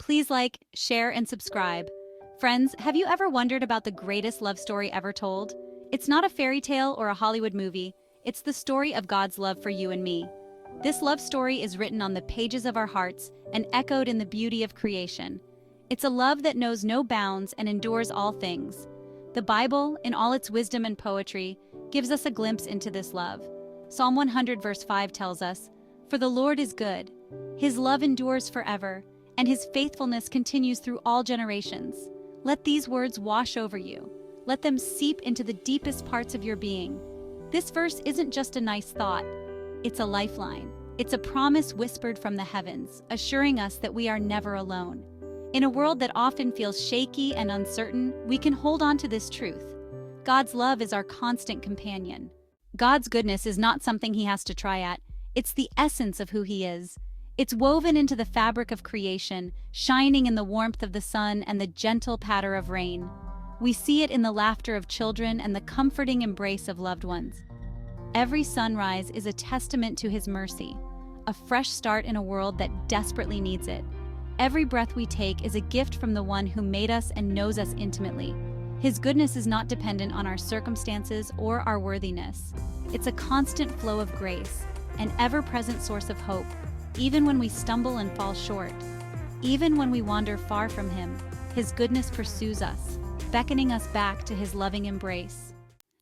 Please like, share, and subscribe. Friends, have you ever wondered about the greatest love story ever told? It's not a fairy tale or a Hollywood movie. It's the story of God's love for you and me. This love story is written on the pages of our hearts and echoed in the beauty of creation. It's a love that knows no bounds and endures all things. The Bible, in all its wisdom and poetry, gives us a glimpse into this love. Psalm 100 verse 5 tells us, "For the Lord is good. His love endures forever, and his faithfulness continues through all generations." Let these words wash over you. Let them seep into the deepest parts of your being. This verse isn't just a nice thought. It's a lifeline. It's a promise whispered from the heavens, assuring us that we are never alone. In a world that often feels shaky and uncertain, we can hold on to this truth. God's love is our constant companion. God's goodness is not something he has to try at. It's the essence of who he is. It's woven into the fabric of creation, shining in the warmth of the sun and the gentle patter of rain. We see it in the laughter of children and the comforting embrace of loved ones. Every sunrise is a testament to his mercy, a fresh start in a world that desperately needs it. Every breath we take is a gift from the one who made us and knows us intimately. His goodness is not dependent on our circumstances or our worthiness. It's a constant flow of grace, an ever-present source of hope, even when we stumble and fall short. Even when we wander far from him, his goodness pursues us, beckoning us back to his loving embrace.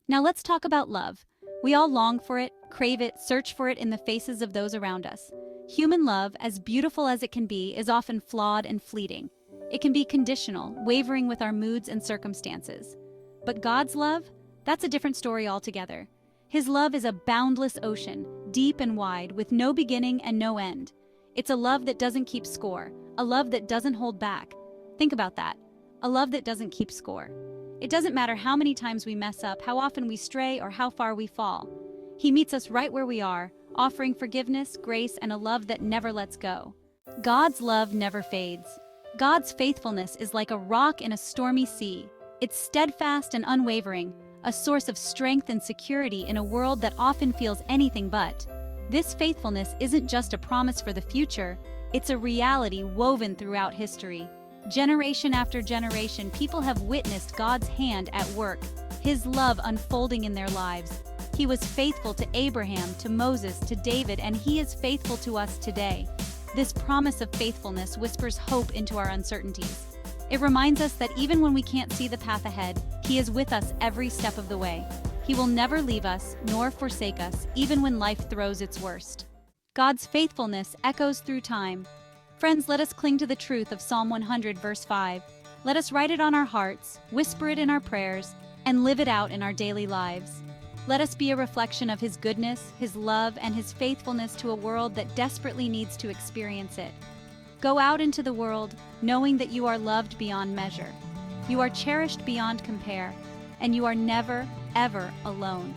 Now let's talk about love. We all long for it, crave it, search for it in the faces of those around us. Human love, as beautiful as it can be, is often flawed and fleeting. It can be conditional, wavering with our moods and circumstances. But God's love? That's a different story altogether. His love is a boundless ocean, deep and wide, with no beginning and no end. It's a love that doesn't keep score, a love that doesn't hold back. Think about that. A love that doesn't keep score. It doesn't matter how many times we mess up, how often we stray, or how far we fall. He meets us right where we are, offering forgiveness, grace, and a love that never lets go. God's love never fades. God's faithfulness is like a rock in a stormy sea. It's steadfast and unwavering, a source of strength and security in a world that often feels anything but. This faithfulness isn't just a promise for the future, it's a reality woven throughout history. Generation after generation, people have witnessed God's hand at work, his love unfolding in their lives. He was faithful to Abraham, to Moses, to David, and he is faithful to us today. This promise of faithfulness whispers hope into our uncertainties. It reminds us that even when we can't see the path ahead, he is with us every step of the way. He will never leave us nor forsake us, even when life throws its worst. God's faithfulness echoes through time. Friends, let us cling to the truth of Psalm 100 verse 5. Let us write it on our hearts, whisper it in our prayers, and live it out in our daily lives. Let us be a reflection of his goodness, his love, and his faithfulness to a world that desperately needs to experience it. Go out into the world, knowing that you are loved beyond measure. You are cherished beyond compare, and you are never, ever alone.